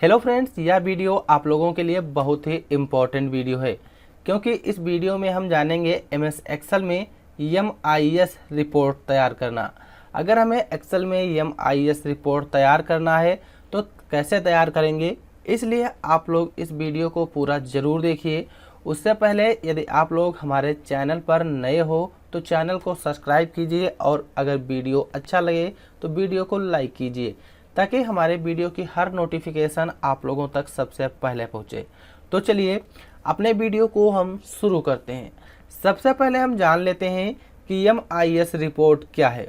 Hello friends, यह video आप लोगों के लिए बहुत ही इम्पोर्टेंट वीडियो है क्योंकि इस वीडियो में हम जानेंगे एमएस एक्सेल में एमआईएस रिपोर्ट तैयार करना। अगर हमें एक्सेल में एमआईएस रिपोर्ट तैयार करना है तो कैसे तैयार करेंगे, इसलिए आप लोग इस वीडियो को पूरा ज़रूर देखिए। उससे पहले यदि आप लोग हमारे चैनल पर नए हो तो चैनल को सब्सक्राइब कीजिए और अगर वीडियो अच्छा लगे तो वीडियो को लाइक कीजिए ताकि हमारे वीडियो की हर नोटिफिकेशन आप लोगों तक सबसे पहले पहुंचे। तो चलिए अपने वीडियो को हम शुरू करते हैं। सबसे पहले हम जान लेते हैं कि एमआईएस रिपोर्ट क्या है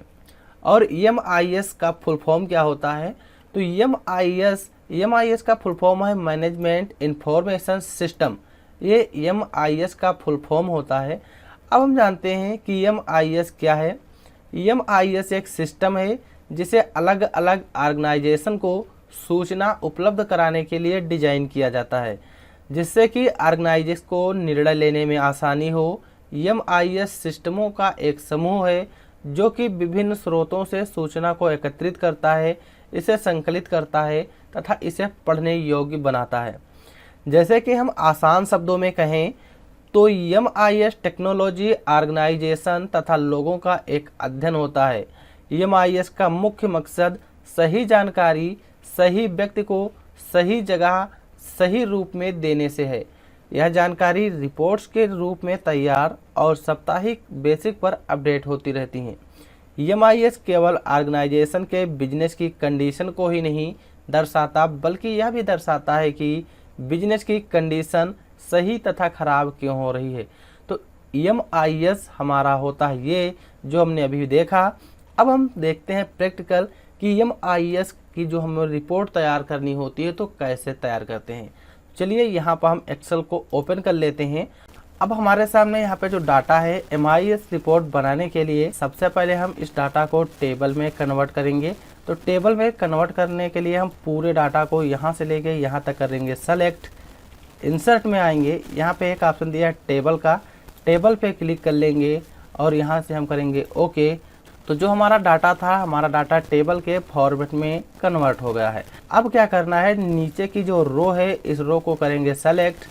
और एमआईएस का फुल फॉर्म क्या होता है। तो एमआईएस का फुल फॉर्म है मैनेजमेंट इंफॉर्मेशन सिस्टम। ये एमआईएस का फुल फॉर्म होता है। अब हम जानते हैं कि एमआईएस क्या है। एमआईएस एक सिस्टम है जिसे अलग अलग ऑर्गेनाइजेशन को सूचना उपलब्ध कराने के लिए डिजाइन किया जाता है, जिससे कि ऑर्गेनाइजेशन को निर्णय लेने में आसानी हो। एमआईएस सिस्टमों का एक समूह है जो कि विभिन्न स्रोतों से सूचना को एकत्रित करता है, इसे संकलित करता है तथा इसे पढ़ने योग्य बनाता है। जैसे कि हम आसान शब्दों में कहें तो एमआईएस टेक्नोलॉजी, ऑर्गेनाइजेशन तथा लोगों का एक अध्ययन होता है। एमआईएस का मुख्य मकसद सही जानकारी सही व्यक्ति को सही जगह सही रूप में देने से है। यह जानकारी रिपोर्ट्स के रूप में तैयार और साप्ताहिक बेसिक पर अपडेट होती रहती हैं। एमआईएस केवल ऑर्गेनाइजेशन के बिजनेस की कंडीशन को ही नहीं दर्शाता बल्कि यह भी दर्शाता है कि बिजनेस की कंडीशन सही तथा खराब क्यों हो रही है। तो एमआईएस हमारा होता है ये जो हमने अभी देखा। अब हम देखते हैं प्रैक्टिकल कि एमआईएस की जो हमें रिपोर्ट तैयार करनी होती है तो कैसे तैयार करते हैं। चलिए यहाँ पर हम एक्सेल को ओपन कर लेते हैं। अब हमारे सामने यहाँ पे जो डाटा है एमआईएस रिपोर्ट बनाने के लिए सबसे पहले हम इस डाटा को टेबल में कन्वर्ट करेंगे। तो टेबल में कन्वर्ट करने के लिए हम पूरे डाटा को यहाँ से लेके यहाँ तक करेंगे सेलेक्ट। इंसर्ट में आएंगे, यहाँ पे एक ऑप्शन दिया है टेबल का, टेबल पे क्लिक कर लेंगे और यहाँ से हम करेंगे ओके। तो जो हमारा डाटा था, हमारा डाटा टेबल के फॉर्मेट में कन्वर्ट हो गया है। अब क्या करना है, नीचे की जो रो है इस रो को करेंगे सेलेक्ट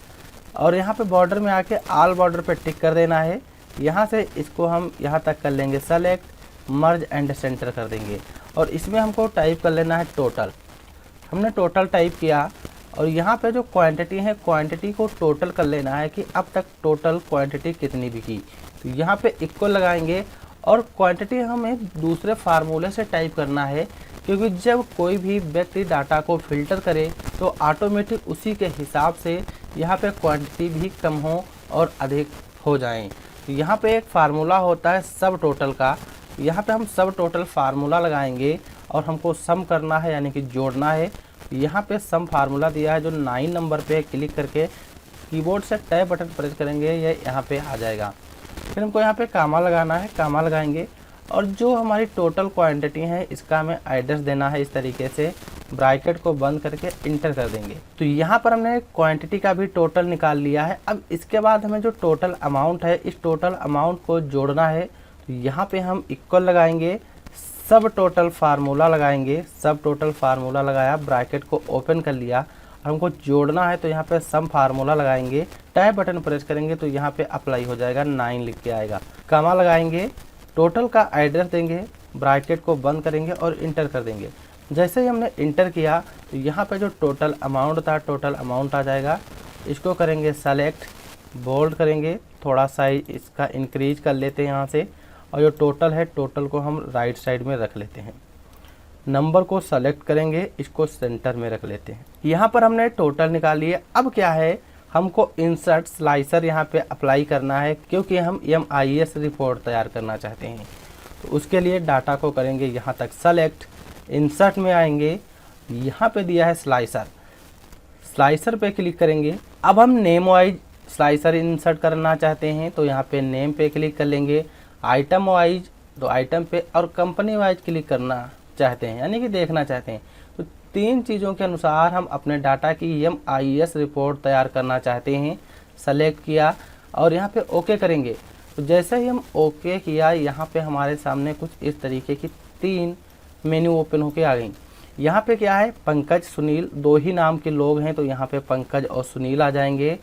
और यहाँ पे बॉर्डर में आके ऑल बॉर्डर पे टिक कर देना है। यहाँ से इसको हम यहाँ तक कर लेंगे सेलेक्ट, मर्ज एंड सेंटर कर देंगे और इसमें हमको टाइप कर लेना है टोटल। हमने टोटल टाइप किया और यहाँ पे जो क्वांटिटी है क्वांटिटी को टोटल कर लेना है कि अब तक टोटल क्वांटिटी कितनी बिकी। तो यहाँ पे इक्वल लगाएंगे और क्वांटिटी हमें दूसरे फार्मूले से टाइप करना है क्योंकि जब कोई भी व्यक्ति डाटा को फिल्टर करे तो ऑटोमेटिक उसी के हिसाब से यहाँ पे क्वांटिटी भी कम हो और अधिक हो जाए। तो यहाँ पे एक फार्मूला होता है सब टोटल का। यहाँ पे हम सब टोटल फार्मूला लगाएंगे और हमको सम करना है यानी कि जोड़ना है। यहाँ पे सम फार्मूला दिया है जो 9 नंबर पे क्लिक करके कीबोर्ड से टैब बटन प्रेस करेंगे ये यहाँ पे आ जाएगा। फिर हमको यहाँ पे कामा लगाना है, कामा लगाएंगे और जो हमारी टोटल क्वांटिटी है इसका हमें एड्रेस देना है। इस तरीके से ब्रैकेट को बंद करके इंटर कर देंगे। तो यहाँ पर हमने क्वांटिटी का भी टोटल निकाल लिया है। अब इसके बाद हमें जो टोटल अमाउंट है इस टोटल अमाउंट को जोड़ना है। तो यहाँ पे हम इक्वल लगाएंगे, सब टोटल फार्मूला लगाएंगे, सब टोटल फार्मूला लगाया, ब्रैकेट को ओपन कर लिया और हमको जोड़ना है तो यहाँ पे सम फार्मूला लगाएंगे, टैब बटन प्रेस करेंगे तो यहाँ पे अप्लाई हो जाएगा, 9 लिख के आएगा। कामा लगाएंगे, टोटल का एड्रेस देंगे, ब्रैकेट को बंद करेंगे और इंटर कर देंगे। जैसे ही हमने इंटर किया तो यहाँ पे जो टोटल अमाउंट था टोटल अमाउंट आ जाएगा। इसको करेंगे सेलेक्ट, बोल्ड करेंगे, थोड़ा सा इसका इंक्रीज कर लेते हैं यहाँ से और जो टोटल है टोटल को हम राइट साइड में रख लेते हैं। नंबर को सेलेक्ट करेंगे, इसको सेंटर में रख लेते हैं। यहाँ पर हमने टोटल निकाल लिए। अब क्या है, हमको इंसर्ट स्लाइसर यहाँ पे अप्लाई करना है क्योंकि हम एमआईएस रिपोर्ट तैयार करना चाहते हैं। तो उसके लिए डाटा को करेंगे यहाँ तक सेलेक्ट, इंसर्ट में आएंगे, यहाँ पे दिया है स्लाइसर, स्लाइसर पे क्लिक करेंगे। अब हम नेम वाइज स्लाइसर इंसर्ट करना चाहते हैं तो यहाँ पे नेम पे क्लिक कर लेंगे, आइटम वाइज तो आइटम पे और कंपनी वाइज क्लिक करना चाहते हैं यानी कि देखना चाहते हैं। तो 3 चीज़ों के अनुसार हम अपने डाटा की एमआईएस रिपोर्ट तैयार करना चाहते हैं। सेलेक्ट किया और यहाँ पे ओके करेंगे। तो जैसे ही हम ओके किया यहाँ पे हमारे सामने कुछ इस तरीके की 3 मेन्यू ओपन होके आ गई। यहाँ पे क्या है, पंकज सुनील, दो ही नाम के लोग हैं तो यहाँ पे पंकज और सुनील आ जाएंगे।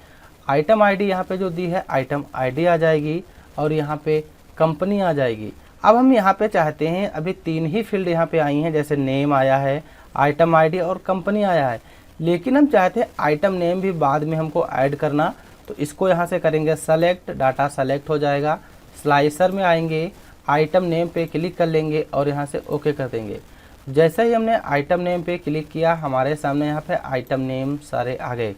आइटम आईडी यहाँ पे जो दी है आइटम आईडी आ जाएगी और यहाँ पे कंपनी आ जाएगी। अब हम यहाँ पे चाहते हैं, अभी 3 ही फील्ड यहाँ पे आई हैं, जैसे नेम आया है, आइटम आईडी और कंपनी आया है, लेकिन हम चाहते हैं आइटम नेम भी बाद में हमको ऐड करना। तो इसको यहाँ से करेंगे सेलेक्ट, डाटा सेलेक्ट हो जाएगा। स्लाइसर में आएंगे, आइटम नेम पे क्लिक कर लेंगे और यहाँ से ओके कर देंगे। जैसे ही हमने आइटम नेम पे क्लिक किया, हमारे सामने यहाँ पे आइटम नेम सारे आ गए।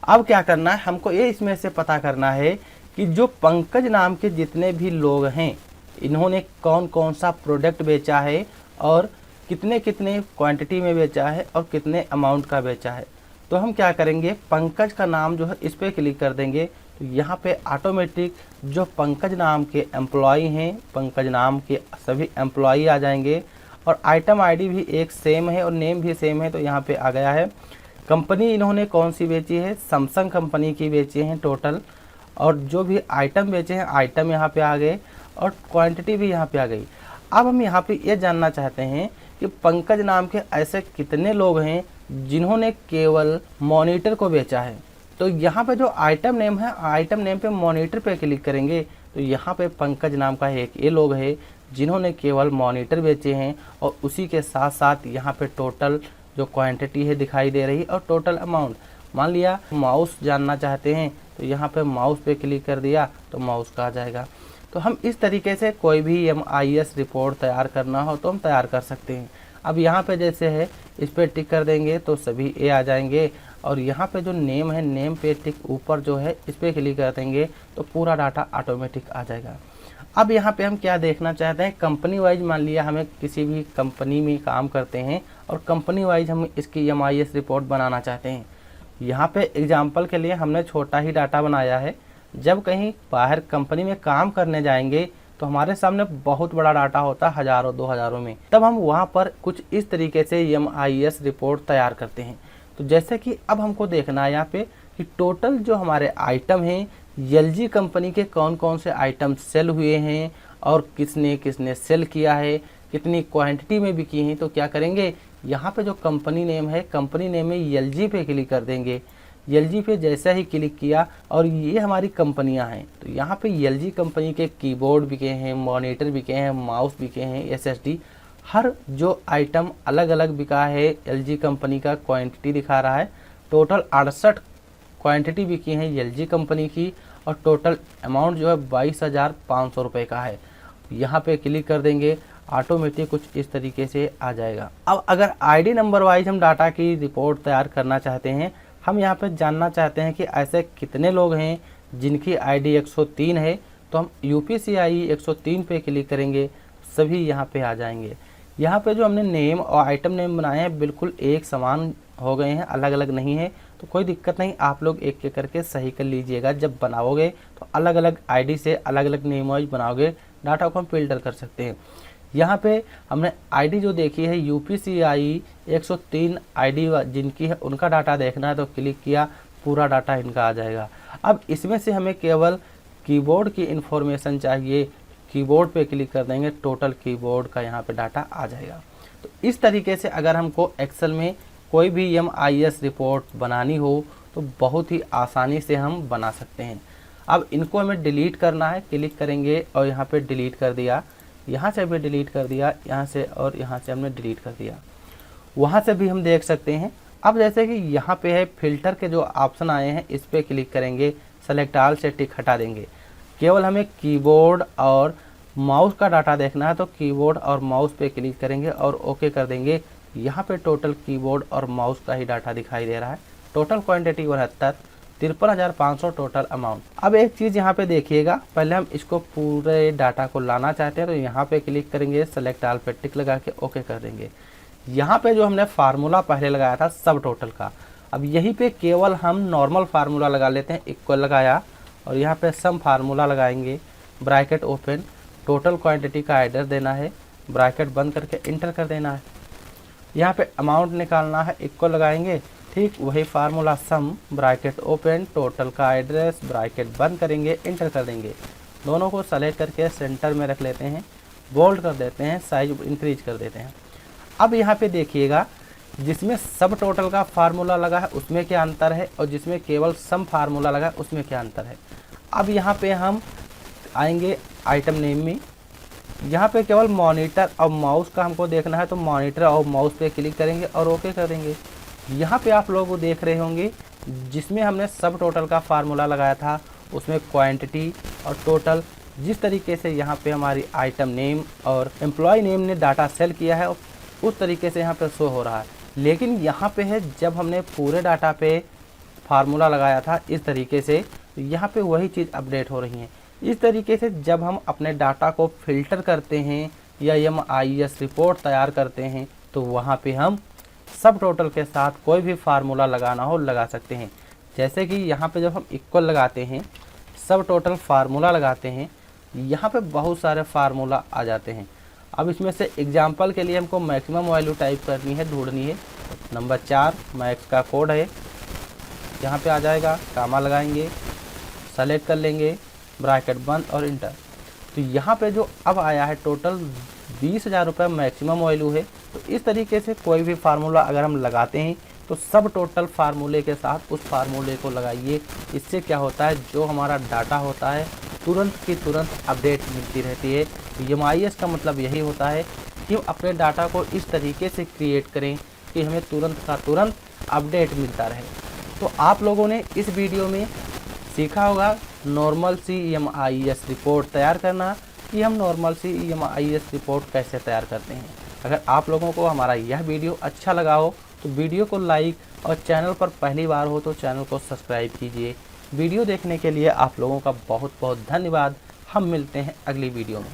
अब क्या करना है, हमको ये इसमें से पता करना है कि जो पंकज नाम के जितने भी लोग हैं, इन्होंने कौन कौन सा प्रोडक्ट बेचा है और कितने कितने क्वांटिटी में बेचा है और कितने अमाउंट का बेचा है। तो हम क्या करेंगे, पंकज का नाम जो है इस पर क्लिक कर देंगे। तो यहाँ पे ऑटोमेटिक जो पंकज नाम के एम्प्लॉई हैं, पंकज नाम के सभी एम्प्लॉई आ जाएंगे और आइटम आईडी भी एक सेम है और नेम भी सेम है, तो यहाँ पे आ गया है। कंपनी इन्होंने कौन सी बेची है, सैमसंग कंपनी की बेची हैं टोटल, और जो भी आइटम बेचे हैं आइटम यहाँ पे आ गए और क्वांटिटी भी यहाँ पे आ गई। अब हम यहाँ पे ये जानना चाहते हैं कि पंकज नाम के ऐसे कितने लोग हैं जिन्होंने केवल मॉनिटर को बेचा है। तो यहाँ पे जो आइटम नेम है, आइटम नेम पे मॉनिटर पे क्लिक करेंगे तो यहाँ पे पंकज नाम का एक ये लोग है जिन्होंने केवल मॉनिटर बेचे हैं और उसी के साथ साथ यहाँ पे टोटल जो क्वांटिटी है दिखाई दे रही और टोटल अमाउंट। मान लिया माउस जानना चाहते हैं तो यहाँ पे माउस पे क्लिक कर दिया तो माउस का आ जाएगा। तो हम इस तरीके से कोई भी MIS रिपोर्ट तैयार करना हो तो हम तैयार कर सकते हैं। अब यहाँ पे जैसे है इस पर टिक कर देंगे तो सभी ए आ जाएंगे और यहाँ पे जो नेम है, नेम पे टिक ऊपर जो है इस पर क्लिक कर देंगे तो पूरा डाटा ऑटोमेटिक आ जाएगा। अब यहाँ पे हम क्या देखना चाहते हैं, कंपनी वाइज मान लिया हमें किसी भी कंपनी में काम करते हैं और कंपनी वाइज हम इसकी MIS रिपोर्ट बनाना चाहते हैं। यहाँ पे एग्जाम्पल के लिए हमने छोटा ही डाटा बनाया है। जब कहीं बाहर कंपनी में काम करने जाएंगे तो हमारे सामने बहुत बड़ा डाटा होता है, हज़ारों 2000 में, तब हम वहाँ पर कुछ इस तरीके से MIS रिपोर्ट तैयार करते हैं। तो जैसे कि अब हमको देखना है यहाँ पे कि टोटल जो हमारे आइटम हैं, LG कंपनी के कौन कौन से आइटम सेल हुए हैं और किसने किसने सेल किया है, कितनी क्वांटिटी में बिकी हैं। तो क्या करेंगे, यहाँ पे जो कंपनी नेम है, कंपनी नेम में LG पे क्लिक कर देंगे। LG पे जैसा ही क्लिक किया और ये हमारी कंपनियां हैं, तो यहाँ पे LG कंपनी के कीबोर्ड बिके हैं, मॉनिटर बिके हैं, माउस बिके हैं, SSD, हर जो आइटम अलग अलग बिका है। LG कंपनी का क्वांटिटी दिखा रहा है, टोटल 68 क्वांटिटी बिकी हैं LG कंपनी की और टोटल अमाउंट जो है 22,500 रुपये का है। यहाँ पे क्लिक कर देंगे, ऑटोमेटिक कुछ इस तरीके से आ जाएगा। अब अगर ID नंबर वाइज हम डाटा की रिपोर्ट तैयार करना चाहते हैं, हम यहाँ पे जानना चाहते हैं कि ऐसे कितने लोग हैं जिनकी ID 103 है, तो हम UPCI 103 पे क्लिक करेंगे, सभी यहाँ पे आ जाएंगे। यहाँ पे जो हमने नेम और आइटम नेम बनाए हैं बिल्कुल एक समान हो गए हैं, अलग अलग नहीं है, तो कोई दिक्कत नहीं, आप लोग एक एक करके सही कर लीजिएगा। जब बनाओगे तो अलग अलग ID से अलग अलग नेम वाइज बनाओगे, डाटा को हम फिल्टर कर सकते हैं। यहाँ पे हमने ID जो देखी है UPCI 103 ID जिनकी है उनका डाटा देखना है तो क्लिक किया, पूरा डाटा इनका आ जाएगा। अब इसमें से हमें केवल कीबोर्ड की इंफॉर्मेशन चाहिए, कीबोर्ड पे क्लिक कर देंगे, टोटल कीबोर्ड का यहाँ पे डाटा आ जाएगा। तो इस तरीके से अगर हमको एक्सेल में कोई भी MIS रिपोर्ट बनानी हो तो बहुत ही आसानी से हम बना सकते हैं। अब इनको हमें डिलीट करना है, क्लिक करेंगे और यहाँ पे डिलीट कर दिया, यहाँ से भी डिलीट कर दिया, यहाँ से और यहाँ से हमने डिलीट कर दिया, वहाँ से भी हम देख सकते हैं। अब जैसे कि यहाँ पे है फिल्टर के जो ऑप्शन आए हैं, इस पर क्लिक करेंगे, सेलेक्ट ऑल से टिक हटा देंगे। केवल हमें कीबोर्ड और माउस का डाटा देखना है तो कीबोर्ड और माउस पे क्लिक करेंगे और ओके कर देंगे। यहाँ पे टोटल कीबोर्ड और माउस का ही डाटा दिखाई दे रहा है। Total quantity 69, 53,500 total amount. अब एक चीज़ यहाँ पे देखिएगा, पहले हम इसको पूरे डाटा को लाना चाहते हैं तो यहाँ पे क्लिक करेंगे, सेलेक्ट ऑल पे टिक लगा के ओके कर देंगे। यहाँ पे जो हमने फार्मूला पहले लगाया था सब टोटल का, अब यहीं पे केवल हम नॉर्मल फार्मूला लगा लेते हैं। इक्वल लगाया और यहाँ पे सम फार्मूला लगाएंगे, ब्रैकेट ओपन, टोटल क्वांटिटी का एड्रेस देना है, ब्रैकेट बंद करके इंटर कर देना है। यहाँ पे अमाउंट निकालना है, इक्वल लगाएंगे, ठीक वही फार्मूला सम, ब्रैकेट ओपन, टोटल का एड्रेस, ब्रैकेट बंद करेंगे, इंटर कर देंगे। दोनों को सेलेक्ट करके सेंटर में रख लेते हैं, बोल्ड कर देते हैं, साइज इंक्रीज कर देते हैं। अब यहाँ पे देखिएगा जिसमें सब टोटल का फार्मूला लगा है उसमें क्या अंतर है और जिसमें केवल सम फार्मूला लगा है उसमें क्या अंतर है। अब यहाँ पे हम आएंगे आइटम नेम में, यहाँ पे केवल मॉनिटर और माउस का हमको देखना है, तो मॉनिटर और माउस पे क्लिक करेंगे और ओके करेंगे। यहाँ पे आप लोग देख रहे होंगे जिसमें हमने सब टोटल का फार्मूला लगाया था उसमें क्वांटिटी और टोटल, जिस तरीके से यहाँ पे हमारी आइटम नेम और एम्प्लॉय नेम ने डाटा सेल किया है उस तरीके से यहाँ पे शो हो रहा है। लेकिन यहाँ पे है जब हमने पूरे डाटा पे फार्मूला लगाया था इस तरीके से, यहाँ पे वही चीज़ अपडेट हो रही है। इस तरीके से जब हम अपने डाटा को फिल्टर करते हैं या MIS रिपोर्ट तैयार करते हैं तो वहाँ पे हम सब टोटल के साथ कोई भी फार्मूला लगाना हो लगा सकते हैं। जैसे कि यहाँ पे जब हम इक्वल लगाते हैं, सब टोटल फार्मूला लगाते हैं, यहाँ पे बहुत सारे फार्मूला आ जाते हैं। अब इसमें से एग्जांपल के लिए हमको मैक्सिमम वैल्यू टाइप करनी है, ढूंढनी है। नंबर 4 मैक्स का कोड है, यहाँ पे आ जाएगा, कामा लगाएंगे, सेलेक्ट कर लेंगे, ब्रैकेट बंद और इंटर। तो यहाँ पे जो अब आया है टोटल 20,000 रुपये मैक्सिमम वैल्यू है। तो इस तरीके से कोई भी फार्मूला अगर हम लगाते हैं तो सब टोटल फार्मूले के साथ उस फार्मूले को लगाइए। इससे क्या होता है, जो हमारा डाटा होता है तुरंत की तुरंत अपडेट मिलती रहती है। MIS का मतलब यही होता है कि हम अपने डाटा को इस तरीके से क्रिएट करें कि हमें तुरंत का तुरंत अपडेट मिलता रहे। तो आप लोगों ने इस वीडियो में सीखा होगा नॉर्मल सी MIS रिपोर्ट तैयार करना, कि हम नॉर्मल सी MIS रिपोर्ट कैसे तैयार करते हैं। अगर आप लोगों को हमारा यह वीडियो अच्छा लगा हो तो वीडियो को लाइक और चैनल पर पहली बार हो तो चैनल को सब्सक्राइब कीजिए। वीडियो देखने के लिए आप लोगों का बहुत बहुत धन्यवाद। हम मिलते हैं अगली वीडियो में।